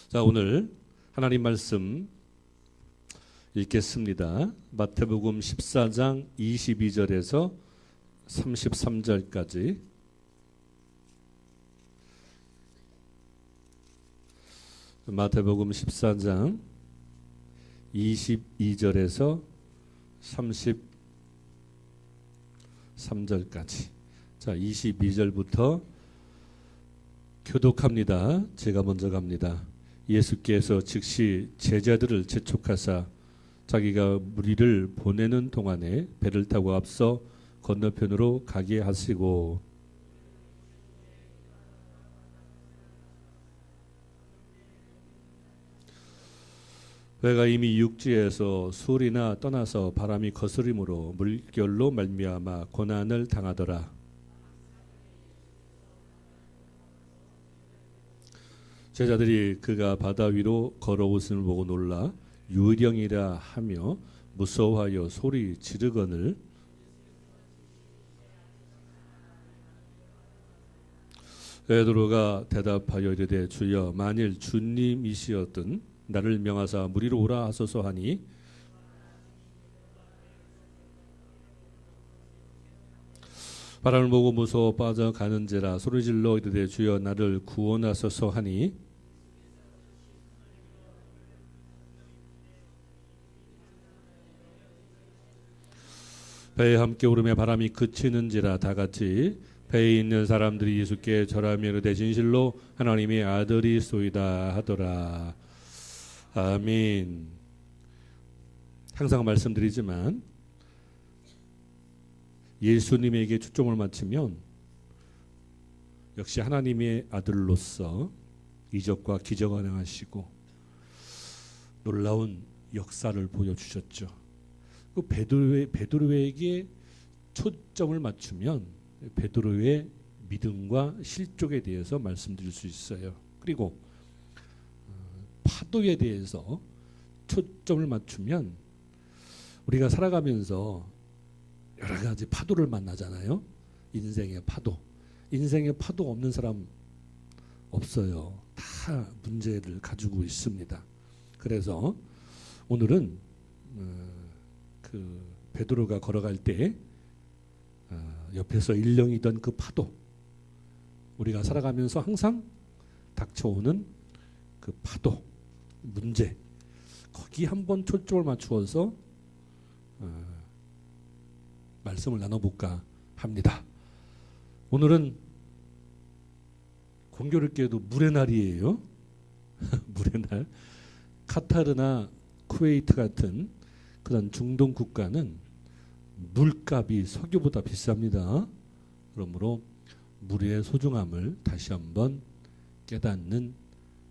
자, 오늘 하나님 말씀 읽겠습니다. 마태복음 14장 22절에서 33절까지. 마태복음 14장 22절에서 33절까지. 자, 22절부터 교독합니다. 제가 먼저 갑니다. 예수께서 즉시 제자들을 재촉하사 자기가 무리를 보내는 동안에 배를 타고 앞서 건너편으로 가게 하시고, 배가 이미 육지에서 수월이나 떠나서 바람이 거스림으로 물결로 말미암아 고난을 당하더라. 제자들이 그가 바다 위로 걸어오심을 보고 놀라 유령이라 하며 무서워하여 소리 지르거늘, 베드로가 대답하여 이르되 주여, 만일 주님이시었든 나를 명하사 무리로 오라 하소서 하니, 바람을 보고 무서워 빠져가는지라 소리질러 이르되 주여 나를 구원하소서 하니, 배에 함께 오르며 바람이 그치는지라 다같이 배에 있는 사람들이 예수께 절하며 이르되 진실로 하나님의 아들이소이다 하더라. 아멘. 항상 말씀드리지만 예수님에게 초점을 맞추면 역시 하나님의 아들로서 이적과 기적을 행하시고 놀라운 역사를 보여주셨죠. 그 베드로에게 초점을 맞추면 베드로의 믿음과 실족에 대해서 말씀드릴 수 있어요. 그리고 파도에 대해서 초점을 맞추면 우리가 살아가면서 여러 가지 파도를 만나잖아요. 인생의 파도. 인생의 파도 없는 사람 없어요. 다 문제를 가지고 있습니다. 그래서 오늘은 그 베드로가 걸어갈 때 옆에서 일렁이던 그 파도, 우리가 살아가면서 항상 닥쳐오는 그 파도, 문제, 거기 한번 초점을 맞추어서 말씀을 나눠볼까 합니다. 오늘은 공교롭게도 물의 날이에요. 물의 날. 카타르나 쿠웨이트 같은 그런 중동 국가는 물값이 석유보다 비쌉니다. 그러므로 물의 소중함을 다시 한번 깨닫는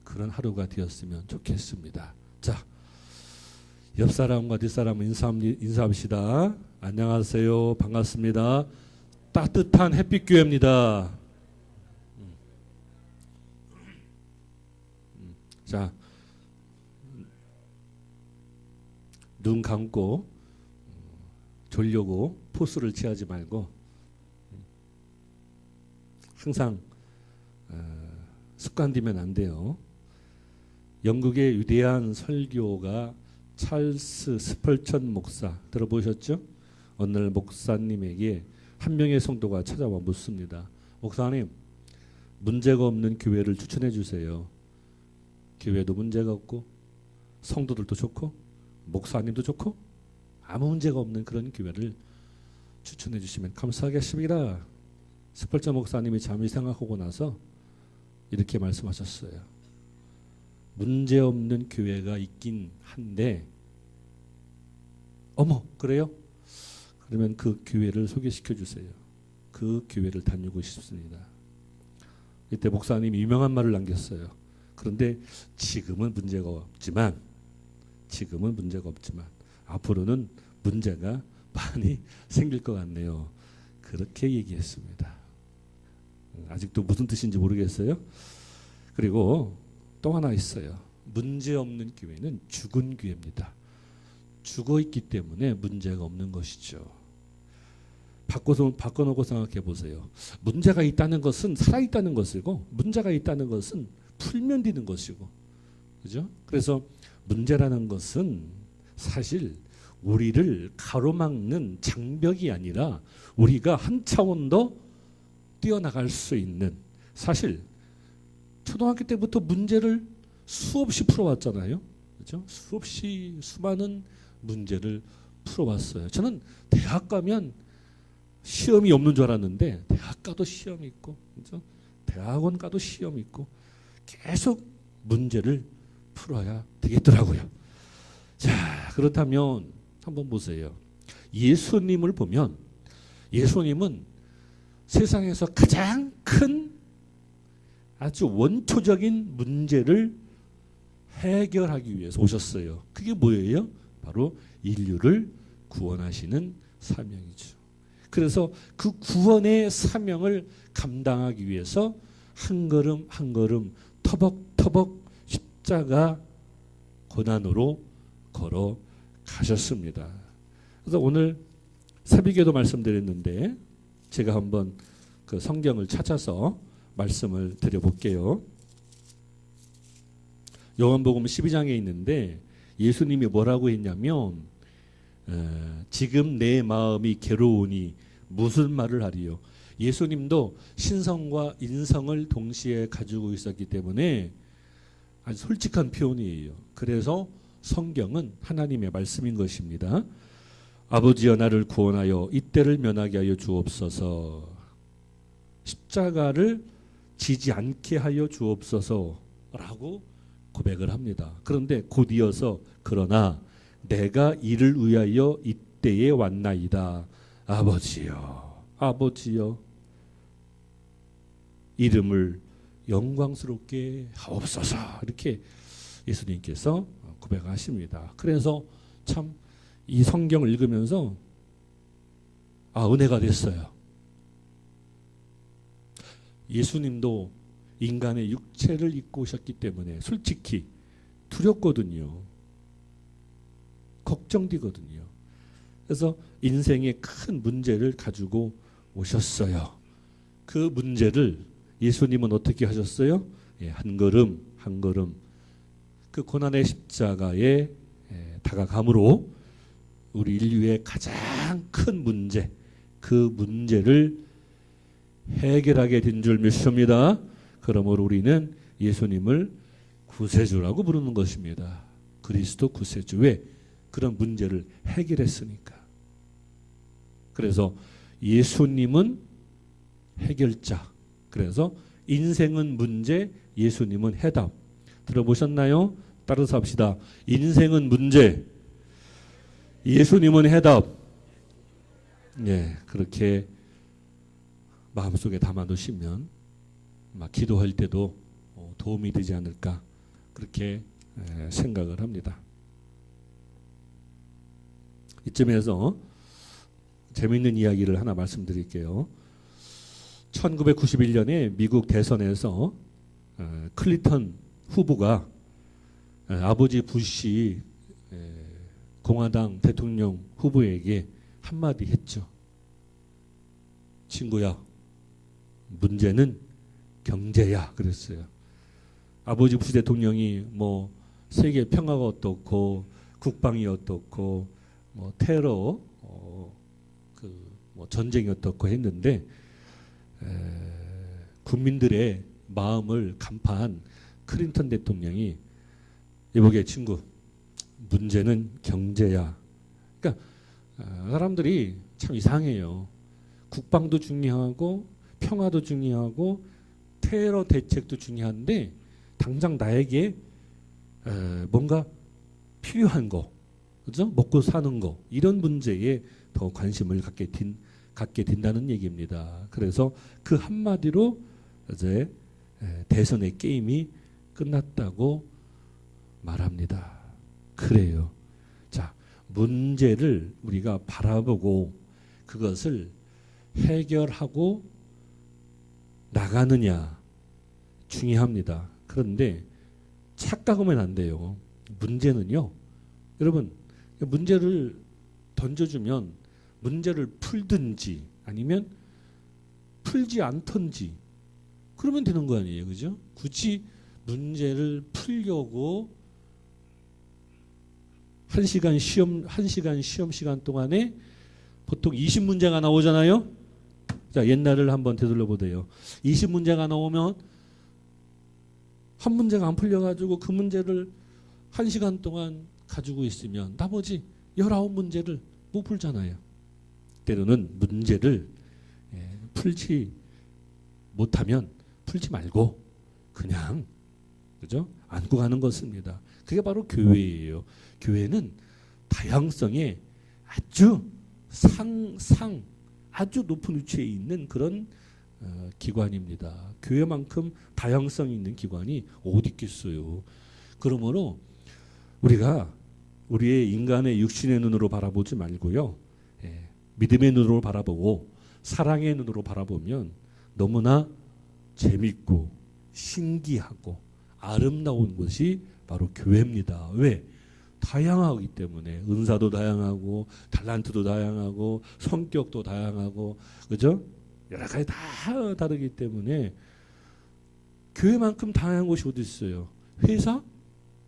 그런 하루가 되었으면 좋겠습니다. 자, 옆 사람과 뒷 사람 인사합시다. 안녕하세요. 반갑습니다. 따뜻한 햇빛교회입니다. 자, 눈 감고 졸려고 포스를 취하지 말고 항상 습관되면 안 돼요. 영국의 위대한 설교가 찰스 스펄천 목사 들어보셨죠? 어느 날 목사님에게 한 명의 성도가 찾아와 묻습니다. 목사님, 문제가 없는 교회를 추천해 주세요. 교회도 문제가 없고 성도들도 좋고 목사님도 좋고 아무 문제가 없는 그런 교회를 추천해 주시면 감사하겠습니다. 스펄전 목사님이 잠시 생각하고 나서 이렇게 말씀하셨어요. 문제 없는 교회가 있긴 한데, 어머 그래요? 그러면 그 교회를 소개시켜 주세요. 그 교회를 다니고 싶습니다. 이때 목사님이 유명한 말을 남겼어요. 그런데 지금은 문제가 없지만 앞으로는 문제가 많이 생길 것 같네요. 그렇게 얘기했습니다. 아직도 무슨 뜻인지 모르겠어요. 그리고 또 하나 있어요. 문제 없는 교회는 죽은 교회입니다. 죽어 있기 때문에 문제가 없는 것이죠. 바꿔놓고 생각해 보세요. 문제가 있다는 것은 살아있다는 것이고, 문제가 있다는 것은 풀면 되는 것이고, 그죠? 그래서 문제라는 것은 사실 우리를 가로막는 장벽이 아니라 우리가 한 차원 더 뛰어나갈 수 있는, 사실 초등학교 때부터 문제를 수없이 풀어왔잖아요. 그죠? 수많은 문제를 풀어왔어요. 저는 대학 가면 시험이 없는 줄 알았는데 대학 가도 시험이 있고, 그죠? 대학원 가도 시험이 있고 계속 문제를 풀어야 되겠더라고요. 자, 그렇다면 한번 보세요. 예수님을 보면 예수님은 세상에서 가장 큰 아주 원초적인 문제를 해결하기 위해서 오셨어요. 그게 뭐예요? 바로 인류를 구원하시는 사명이죠. 그래서 그 구원의 사명을 감당하기 위해서 한 걸음 한 걸음 터벅터벅 십자가 고난으로 걸어 가셨습니다. 그래서 오늘 새벽에도 말씀드렸는데 제가 한번 그 성경을 찾아서 말씀을 드려볼게요. 요한복음 12장에 있는데 예수님이 뭐라고 했냐면 지금 내 마음이 괴로우니 무슨 말을 하리요. 예수님도 신성과 인성을 동시에 가지고 있었기 때문에 아주 솔직한 표현이에요. 그래서 성경은 하나님의 말씀인 것입니다. 아버지여 나를 구원하여 이때를 면하게 하여 주옵소서. 십자가를 지지 않게 하여 주옵소서라고 고백을 합니다. 그런데 곧 이어서 그러나 내가 이를 위하여 이때에 왔나이다. 아버지여, 아버지여, 이름을 영광스럽게 하옵소서. 이렇게 예수님께서 고백하십니다. 그래서 참 이 성경을 읽으면서 은혜가 됐어요. 예수님도 인간의 육체를 입고 오셨기 때문에 솔직히 두렵거든요. 걱정되거든요. 그래서 인생의 큰 문제를 가지고 오셨어요. 그 문제를 예수님은 어떻게 하셨어요? 한 걸음 한 걸음 그 고난의 십자가에 다가감으로 우리 인류의 가장 큰 문제, 그 문제를 해결하게 된 줄 믿습니다. 그러므로 우리는 예수님을 구세주라고 부르는 것입니다. 그리스도 구세주. 왜? 그런 문제를 해결했으니까. 그래서 예수님은 해결자. 그래서 인생은 문제, 예수님은 해답. 들어보셨나요? 따라서 합시다. 인생은 문제, 예수님은 해답. 예, 그렇게 마음속에 담아두시면 막 기도할 때도 도움이 되지 않을까 그렇게 생각을 합니다. 이쯤에서 재미있는 이야기를 하나 말씀드릴게요. 1991년에 미국 대선에서 클린턴 후보가 아버지 부시 공화당 대통령 후보에게 한마디 했죠. 친구야, 문제는 경제야. 그랬어요. 아버지 부시 대통령이 뭐 세계 평화가 어떻고 국방이 어떻고 뭐 테러 뭐 전쟁이 어떻고 했는데 국민들의 마음을 간파한 클린턴 대통령이 이보게 친구, 문제는 경제야. 그러니까 사람들이 참 이상해요. 국방도 중요하고 평화도 중요하고 테러 대책도 중요한데 당장 나에게 뭔가 필요한 거, 그죠? 먹고 사는 거, 이런 문제에 더 관심을 갖게 된다는 얘기입니다. 그래서 그 한마디로 이제 대선의 게임이 끝났다고 말합니다. 그래요. 자, 문제를 우리가 바라보고 그것을 해결하고 나가느냐 중요합니다. 그런데 착각하면 안 돼요. 문제는요, 여러분, 문제를 던져주면 문제를 풀든지 아니면 풀지 않든지 그러면 되는 거 아니에요, 그죠? 굳이 문제를 풀려고 1시간 시험 시간 동안에 보통 20문제가 나오잖아요. 자, 옛날을 한번 되돌려 보세요. 20문제가 나오면 한 문제가 안 풀려가지고 그 문제를 1시간 동안 가지고 있으면 나머지 19문제를 못 풀잖아요. 때로는 문제를 풀지 못하면 풀지 말고 그냥, 그죠? 안고 가는 것입니다. 그게 바로 교회예요. 교회는 다양성에 아주 아주 높은 위치에 있는 그런 기관입니다. 교회만큼 다양성 있는 기관이 어디 있겠어요. 그러므로 우리가 우리의 인간의 육신의 눈으로 바라보지 말고요. 믿음의 눈으로 바라보고 사랑의 눈으로 바라보면 너무나 재밌고 신기하고 아름다운 것이 바로 교회입니다. 왜? 다양하기 때문에 은사도 다양하고 달란트도 다양하고 성격도 다양하고, 그죠? 여러 가지 다 다르기 때문에 교회만큼 다양한 곳이 어디 있어요? 회사?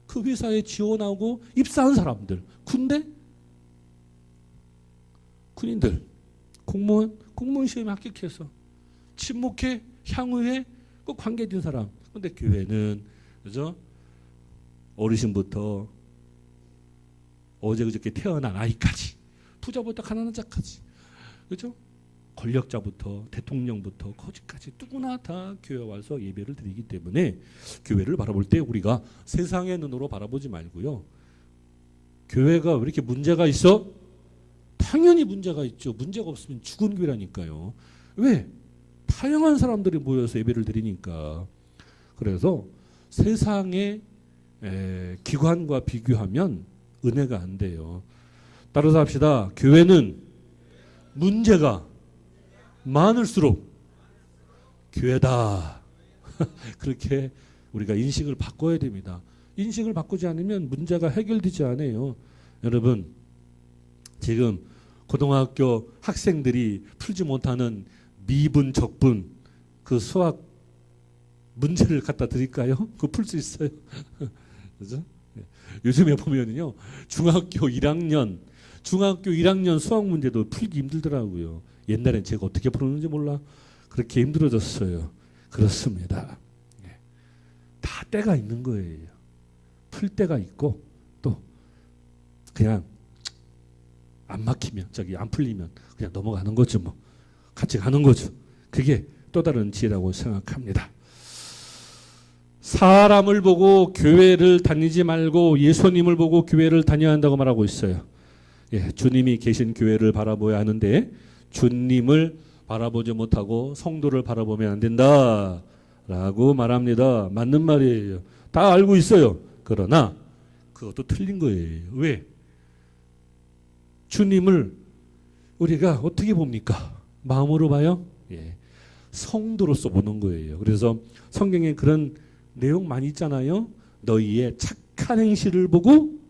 그 회사에 지원하고 입사한 사람들, 군대? 군인들, 공무원 시험에 합격해서 친목회, 향후회, 그 관계된 사람. 근데 교회는, 그죠? 어르신부터 어제 그저께 태어난 아이까지, 부자부터 가난한 자까지, 그죠? 권력자부터 대통령부터 거지까지 누구나 다 교회 와서 예배를 드리기 때문에 교회를 바라볼 때 우리가 세상의 눈으로 바라보지 말고요. 교회가 왜 이렇게 문제가 있어? 당연히 문제가 있죠. 문제가 없으면 죽은 교회라니까요. 왜? 다양한 사람들이 모여서 예배를 드리니까. 그래서 세상의 기관과 비교하면 은혜가 안 돼요. 따라서 합시다. 교회는 문제가 많을수록 교회다. 그렇게 우리가 인식을 바꿔야 됩니다. 인식을 바꾸지 않으면 문제가 해결되지 않아요. 여러분, 지금 고등학교 학생들이 풀지 못하는 미분, 적분, 그 수학 문제를 갖다 드릴까요? 그거 풀 수 있어요. 그죠? 요즘에 보면은요, 중학교 1학년 수학 문제도 풀기 힘들더라고요. 옛날엔 제가 어떻게 풀었는지 몰라. 그렇게 힘들어졌어요. 그렇습니다. 다 때가 있는 거예요. 풀 때가 있고 또 그냥 안 막히면, 안 풀리면 그냥 넘어가는 거죠. 뭐 같이 가는 거죠. 그게 또 다른 지혜라고 생각합니다. 사람을 보고 교회를 다니지 말고 예수님을 보고 교회를 다녀야 한다고 말하고 있어요. 주님이 계신 교회를 바라보아야 하는데 주님을 바라보지 못하고 성도를 바라보면 안 된다라고 말합니다. 맞는 말이에요. 다 알고 있어요. 그러나 그것도 틀린 거예요. 왜? 주님을 우리가 어떻게 봅니까? 마음으로 봐요? 성도로서 보는 거예요. 그래서 성경에 그런 내용 많이 있잖아요. 너희의 착한 행실을 보고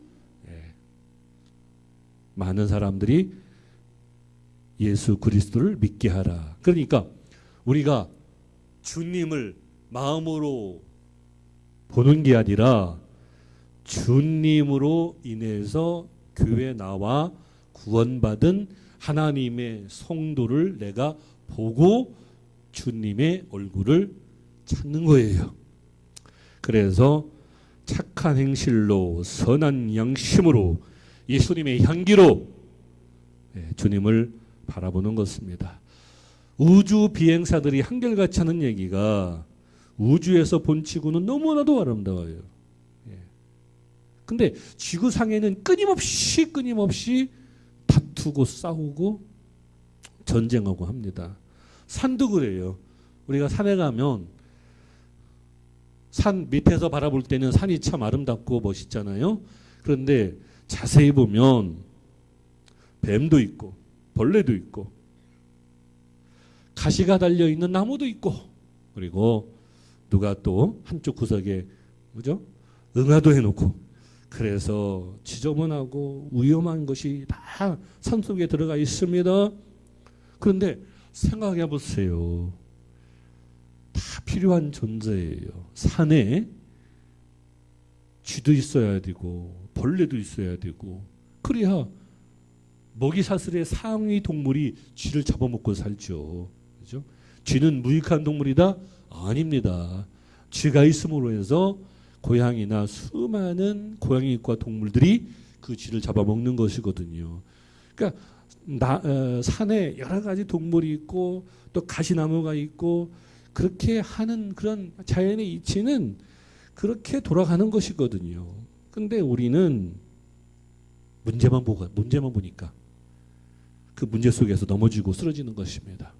많은 사람들이 예수 그리스도를 믿게 하라. 그러니까 우리가 주님을 마음으로 보는 게 아니라 주님으로 인해서 교회에 나와 구원받은 하나님의 성도를 내가 보고 주님의 얼굴을 찾는 거예요. 그래서 착한 행실로 선한 양심으로 예수님의 향기로 주님을 바라보는 것입니다. 우주 비행사들이 한결같이 하는 얘기가 우주에서 본 지구는 너무나도 아름다워요. 근데 지구상에는 끊임없이 다투고 싸우고 전쟁하고 합니다. 산도 그래요. 우리가 산에 가면 산 밑에서 바라볼 때는 산이 참 아름답고 멋있잖아요. 그런데 자세히 보면 뱀도 있고 벌레도 있고 가시가 달려있는 나무도 있고, 그리고 누가 또 한쪽 구석에 그죠? 응아도 해놓고, 그래서 지저분하고 위험한 것이 다 산속에 들어가 있습니다. 그런데 생각해 보세요. 다 필요한 존재예요. 산에 쥐도 있어야 되고 벌레도 있어야 되고 그래야 먹이 사슬의 상위 동물이 쥐를 잡아먹고 살죠. 그죠? 쥐는 무익한 동물이다? 아닙니다. 쥐가 있음으로 해서 고양이나 수많은 고양이과 동물들이 그 쥐를 잡아먹는 것이거든요. 그러니까 산에 여러 가지 동물이 있고 또 가시나무가 있고 그렇게 하는 그런 자연의 이치는 그렇게 돌아가는 것이거든요. 근데 우리는 문제만 보니까 그 문제 속에서 넘어지고 쓰러지는 것입니다.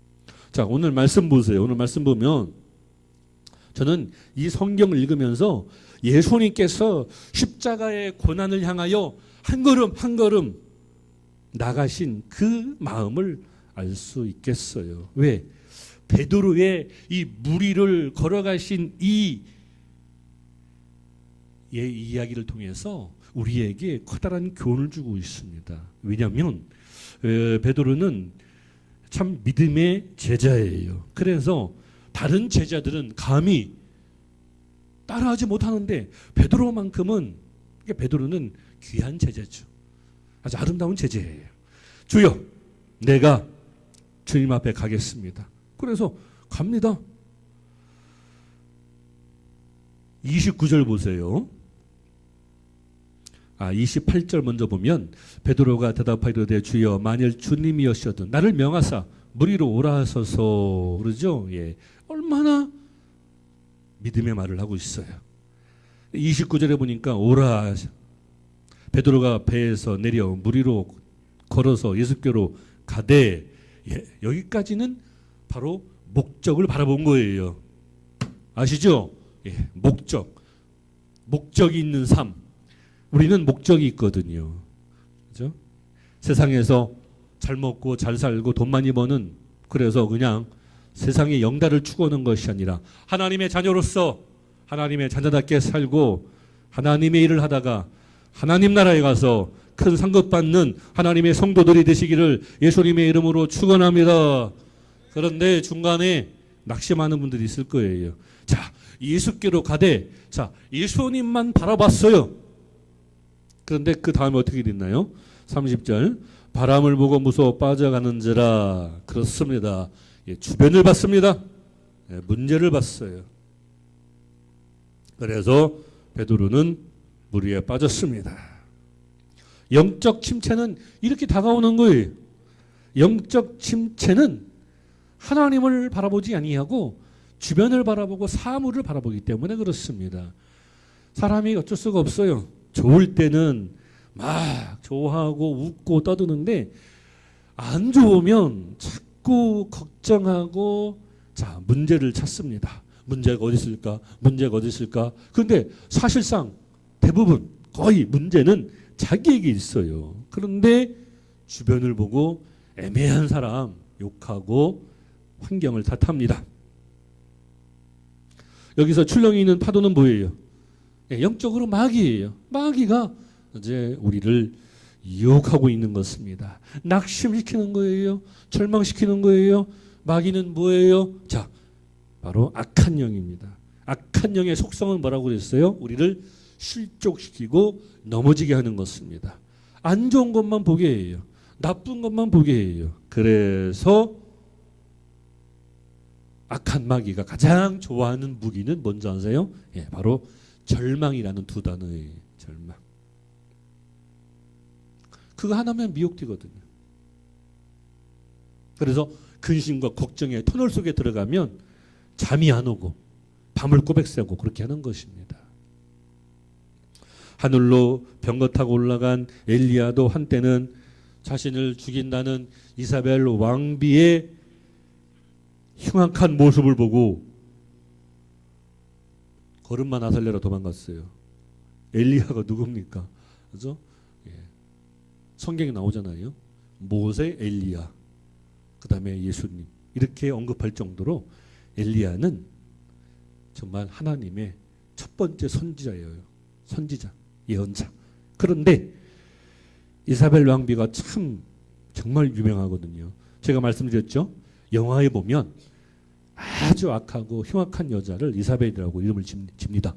자, 오늘 말씀 보세요. 오늘 말씀 보면 저는 이 성경을 읽으면서 예수님께서 십자가의 고난을 향하여 한 걸음 한 걸음 나가신 그 마음을 알 수 있겠어요. 왜? 베드로의 이 무리를 걸어가신 이 이야기를 통해서 우리에게 커다란 교훈을 주고 있습니다. 왜냐하면 베드로는 참 믿음의 제자예요. 그래서 다른 제자들은 감히 따라하지 못하는데 베드로만큼은, 그러니까 베드로는 귀한 제자죠. 아주 아름다운 제자예요. 주여, 내가 주님 앞에 가겠습니다. 그래서 갑니다. 29절 보세요. 28절 먼저 보면 베드로가 대답하이르되 주여 만일 주님이었어든 나를 명하사 무리로 오라 하소서 그러죠. 예. 얼마나 믿음의 말을 하고 있어요. 29절에 보니까 오라, 베드로가 배에서 내려 무리로 걸어서 예수께로 가되, 예, 여기까지는 바로 목적을 바라본 거예요. 아시죠? 예, 목적이 있는 삶. 우리는 목적이 있거든요. 그죠? 세상에서 잘 먹고 잘 살고 돈 많이 버는, 그래서 그냥 세상의 영달을 추구하는 것이 아니라 하나님의 자녀로서 하나님의 자녀답게 살고 하나님의 일을 하다가 하나님 나라에 가서 큰 상급 받는 하나님의 성도들이 되시기를 예수님의 이름으로 축원합니다. 그런데 중간에 낙심하는 분들이 있을 거예요. 자, 예수께로 가되, 자, 예수님만 바라봤어요. 그런데 그 다음에 어떻게 됐나요? 30절, 바람을 보고 무서워 빠져가는지라. 그렇습니다. 예, 주변을 봤습니다. 예, 문제를 봤어요. 그래서 베드로는 무리에 빠졌습니다. 영적 침체는 이렇게 다가오는 거예요. 영적 침체는 하나님을 바라보지 아니하고 주변을 바라보고 사물을 바라보기 때문에 그렇습니다. 사람이 어쩔 수가 없어요. 좋을 때는 막 좋아하고 웃고 떠드는데 안 좋으면 자꾸 걱정하고 자, 문제를 찾습니다. 문제가 어디 있을까? 문제가 어디 있을까? 그런데 사실상 대부분 거의 문제는 자기에게 있어요. 그런데 주변을 보고 애매한 사람 욕하고 환경을 탓합니다. 여기서 출렁이 있는 파도는 뭐예요? 영적으로 마귀예요. 마귀가 이제 우리를 유혹하고 있는 것입니다. 낙심시키는 거예요. 절망시키는 거예요. 마귀는 뭐예요? 자, 바로 악한 영입니다. 악한 영의 속성은 뭐라고 그랬어요? 우리를 실족시키고 넘어지게 하는 것입니다. 안 좋은 것만 보게 해요. 나쁜 것만 보게 해요. 그래서 악한 마귀가 가장 좋아하는 무기는 뭔지 아세요? 예, 바로 절망이라는 두 단어예요. 절망. 그거 하나면 미혹되거든요. 그래서 근심과 걱정의 터널 속에 들어가면 잠이 안 오고 밤을 꼬백 새고 그렇게 하는 것입니다. 하늘로 병거 타고 올라간 엘리야도 한때는 자신을 죽인다는 이사벨 왕비의 흉악한 모습을 보고 걸음만 아살레로 도망갔어요. 엘리야가 누굽니까? 그죠? 예. 성경에 나오잖아요. 모세, 엘리야, 그 다음에 예수님 이렇게 언급할 정도로 엘리야는 정말 하나님의 첫 번째 선지자예요. 선지자, 예언자. 그런데 이사벨 왕비가 참 정말 유명하거든요. 제가 말씀드렸죠. 영화에 보면 아주 악하고 흉악한 여자를 이사벨이라고 이름을 집니다.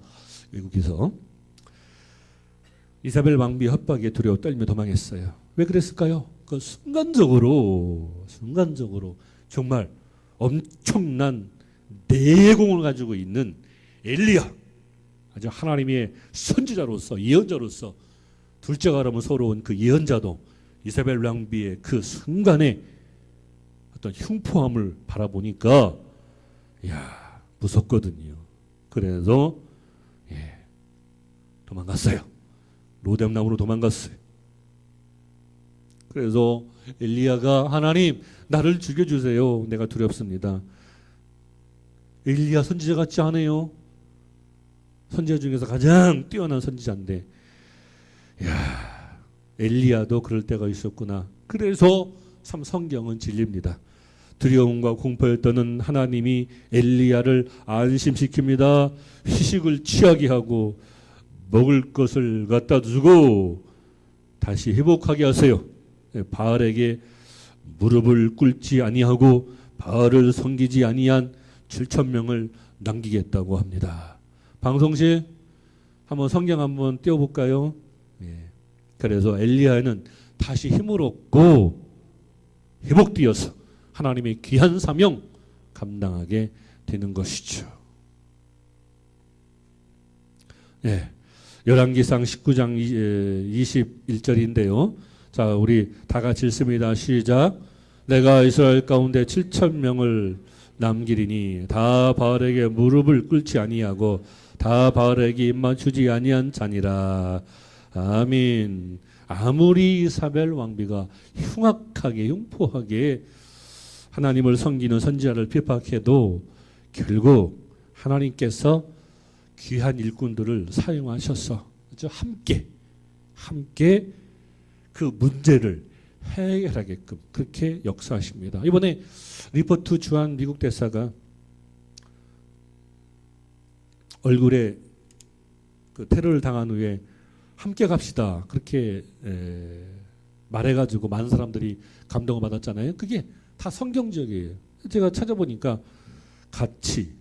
외국에서. 이사벨 왕비 협박에 두려워 떨며 도망했어요. 왜 그랬을까요? 그 순간적으로 정말 엄청난 내공을 가지고 있는 엘리야, 아주 하나님의 선지자로서 예언자로서 둘째가 그러면 서러운 그 예언자도 이사벨 왕비의 그 순간에 어떤 흉포함을 바라보니까 야 무섭거든요. 그래서 도망갔어요. 로뎀나무로 도망갔어요. 그래서 엘리야가 하나님 나를 죽여주세요. 내가 두렵습니다. 엘리야 선지자 같지 않아요? 선지자 중에서 가장 뛰어난 선지자인데 야 엘리야도 그럴 때가 있었구나. 그래서 참 성경은 진리입니다. 두려움과 공포에 떠는 하나님이 엘리야를 안심시킵니다. 휴식을 취하게 하고 먹을 것을 갖다 주고 다시 회복하게 하세요. 바알에게 무릎을 꿇지 아니하고 바알을 섬기지 아니한 7,000명을 남기겠다고 합니다. 방송실 한번 성경 한번 띄워볼까요? 그래서 엘리야는 다시 힘을 얻고 회복되어서 하나님의 귀한 사명 감당하게 되는 것이죠. 열왕기상 19장 21절인데요. 자, 우리 다 같이 읽습니다. 시작. 내가 이스라엘 가운데 7,000명을 남기리니 다 바알에게 무릎을 꿇지 아니하고 다 바알에게 입맞추지 아니한 자니라. 아멘. 아무리 이사벨 왕비가 흉악하게 흉포하게 하나님을 섬기는 선지자를 비박해도 결국 하나님께서 귀한 일꾼들을 사용하셔서 함께 그 문제를 해결하게끔 그렇게 역사하십니다. 이번에 리포트 주한 미국 대사가 얼굴에 그 테러를 당한 후에 함께 갑시다 그렇게 말해가지고 많은 사람들이 감동을 받았잖아요. 그게 다 성경적이에요. 제가 찾아보니까 같이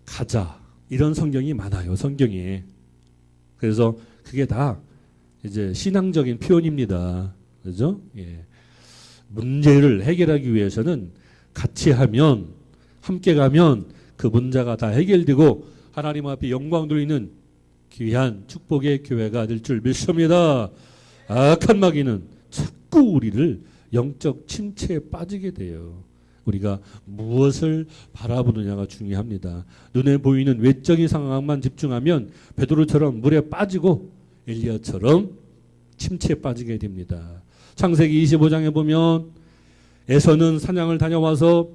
가자 이런 성경이 많아요. 성경에. 그래서 그게 다 이제 신앙적인 표현입니다. 그죠? 문제를 해결하기 위해서는 같이 하면 함께 가면 그 문제가 다 해결되고 하나님 앞에 영광 돌리는 귀한 축복의 교회가 될 줄 믿습니다. 악한 마귀는 자꾸 우리를 영적 침체에 빠지게 돼요. 우리가 무엇을 바라보느냐가 중요합니다. 눈에 보이는 외적인 상황만 집중하면 베드로처럼 물에 빠지고 엘리야처럼 침체에 빠지게 됩니다. 창세기 25장에 보면 에서는 사냥을 다녀와서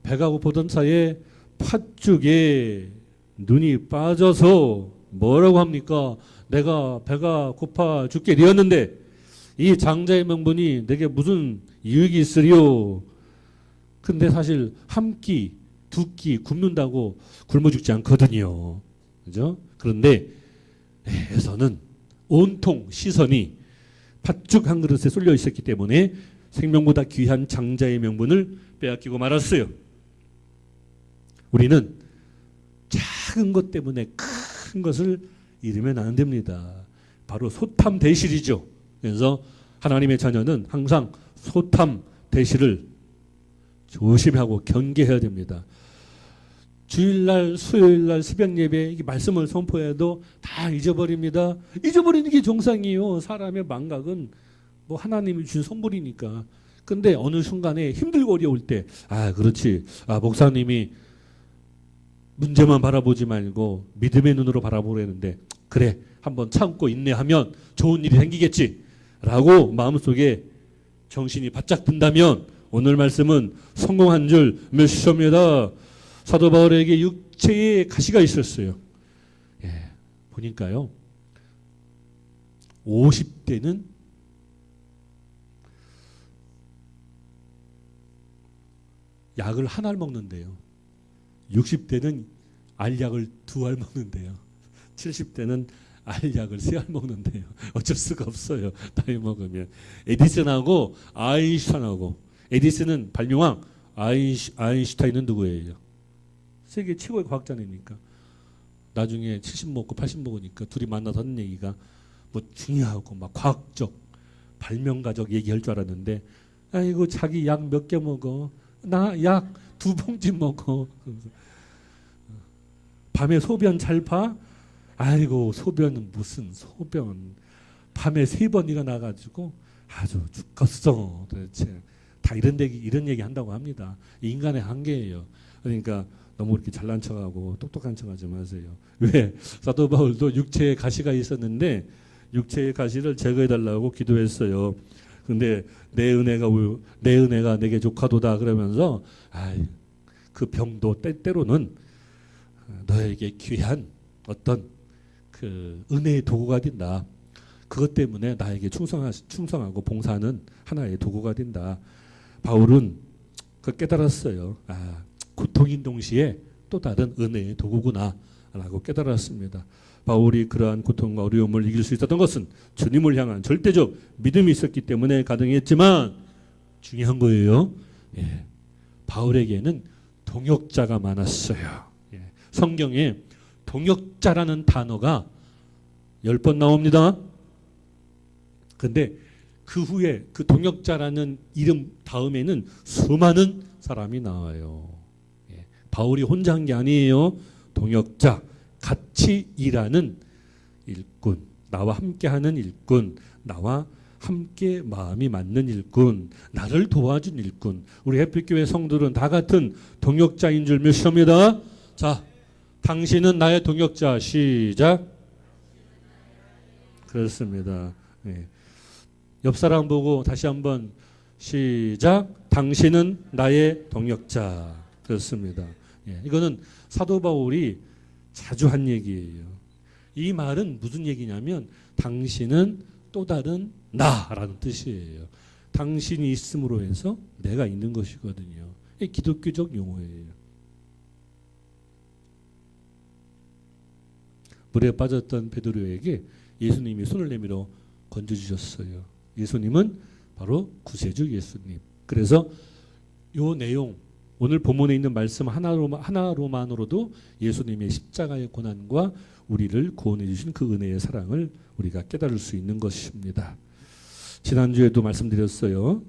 배가 고프던 차에 팥죽에 눈이 빠져서 뭐라고 합니까? 내가 배가 고파 죽게 되었는데 이 장자의 명분이 내게 무슨 이익이 있으리요? 근데 사실 한 끼, 두 끼 굶는다고 굶어 죽지 않거든요. 그죠? 그런데 에서는 온통 시선이 팥죽 한 그릇에 쏠려 있었기 때문에 생명보다 귀한 장자의 명분을 빼앗기고 말았어요. 우리는 작은 것 때문에 큰 것을 잃으면 안 됩니다. 바로 소탐 대실이죠. 그래서 하나님의 자녀는 항상 소탐 대실을 조심하고 경계해야 됩니다. 주일날, 수요일날 새벽 예배 말씀을 선포해도 다 잊어버립니다. 잊어버리는 게 정상이에요. 사람의 망각은 뭐 하나님이 준 선물이니까. 근데 어느 순간에 힘들고 어려울 때, 그렇지. 목사님이 문제만 바라보지 말고 믿음의 눈으로 바라보려는데, 그래, 한번 참고 인내하면 좋은 일이 생기겠지. 라고 마음속에 정신이 바짝 든다면 오늘 말씀은 성공한 줄 믿습니다. 사도 바울에게 육체에 가시가 있었어요. 보니까요. 50대는 약을 하나를 먹는데요. 60대는 알약을 2알 먹는데요. 70대는 알약을 3알 먹는데요. 어쩔 수가 없어요. 나이 먹으면. 에디슨하고 아인슈타인하고, 에디슨은 발명왕, 아인슈타인은 누구예요? 세계 최고의 과학자니까. 나중에 70 먹고 80 먹으니까 둘이 만나서 하는 얘기가 뭐 중요하고 막 과학적 발명가적 얘기할 줄 알았는데 아이고 자기 약 몇 개 먹어. 나 약 2봉지 먹어. 밤에 소변 잘 봐? 아이고 소변은 무슨 소변. 밤에 3번 일어나가지고 아주 죽겠어. 도대체 다 이런 얘기 한다고 합니다. 인간의 한계예요. 그러니까 너무 이렇게 잘난 척하고 똑똑한 척하지 마세요. 왜? 사도 바울도 육체에 가시가 있었는데 육체의 가시를 제거해달라고 기도했어요. 근데 내 은혜가 내게 족하도다 그러면서 그 병도 때때로는 너에게 귀한 어떤 그 은혜의 도구가 된다. 그것 때문에 나에게 충성하고 봉사하는 하나의 도구가 된다. 바울은 그 깨달았어요. 고통인 동시에 또 다른 은혜의 도구구나 라고 깨달았습니다. 바울이 그러한 고통과 어려움을 이길 수 있었던 것은 주님을 향한 절대적 믿음이 있었기 때문에 가능했지만 중요한 거예요. 바울에게는 동역자가 많았어요. 성경에 동역자라는 단어가 10번 나옵니다. 근데 그 후에 그 동역자라는 이름 다음에는 수많은 사람이 나와요. 바울이 혼자 한 게 아니에요. 동역자, 같이 일하는 일꾼, 나와 함께하는 일꾼, 나와 함께 마음이 맞는 일꾼, 나를 도와준 일꾼. 우리 햇빛교회 성도들은 다 같은 동역자인 줄 믿습니다. 자, 당신은 나의 동역자. 시작. 그렇습니다. 옆 사람 보고 다시 한번 시작. 당신은 나의 동역자. 그렇습니다. 이거는 사도 바울이 자주 한 얘기예요. 이 말은 무슨 얘기냐면 당신은 또 다른 나라는 뜻이에요. 당신이 있음으로 해서 내가 있는 것이거든요. 이 기독교적 용어예요. 물에 빠졌던 베드로에게 예수님이 손을 내밀어 건져주셨어요. 예수님은 바로 구세주 예수님. 그래서 이 내용 오늘 본문에 있는 말씀 하나로만으로도 예수님의 십자가의 고난과 우리를 구원해 주신 그 은혜의 사랑을 우리가 깨달을 수 있는 것입니다. 지난주에도 말씀드렸어요.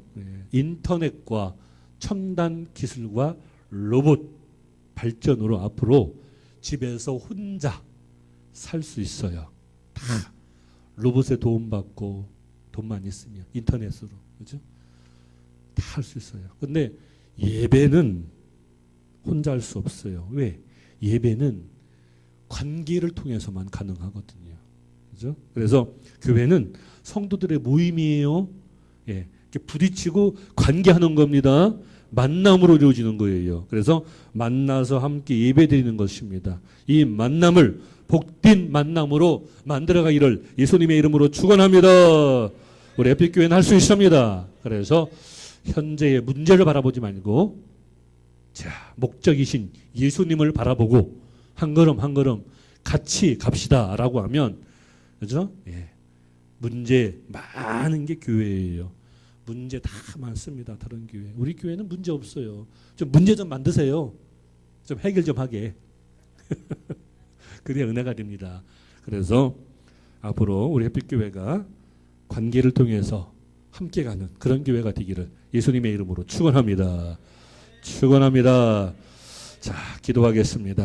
인터넷과 첨단 기술과 로봇 발전으로 앞으로 집에서 혼자 살 수 있어요. 다 로봇의 도움받고 돈만 있으면 인터넷으로. 그죠? 다 할 수 있어요. 근데 예배는 혼자 할 수 없어요. 왜? 예배는 관계를 통해서만 가능하거든요. 그죠? 그래서 교회는 성도들의 모임이에요. 이렇게 부딪히고 관계하는 겁니다. 만남으로 이루어지는 거예요. 그래서 만나서 함께 예배드리는 것입니다. 이 만남을 복된 만남으로 만들어가기를 예수님의 이름으로 축원합니다. 우리 햇빛교회는 할 수 있습니다. 그래서 현재의 문제를 바라보지 말고 목적이신 예수님을 바라보고 한 걸음 한 걸음 같이 갑시다라고 하면 그죠? 문제 많은 게 교회예요. 문제 다 많습니다. 다른 교회. 우리 교회는 문제 없어요. 좀 문제 좀 만드세요. 좀 해결 좀 하게. 그래야 은혜가 됩니다. 그래서 앞으로 우리 햇빛교회가 관계를 통해서 함께 가는 그런 교회가 되기를 예수님의 이름으로 축원합니다. 축원합니다. 자, 기도하겠습니다.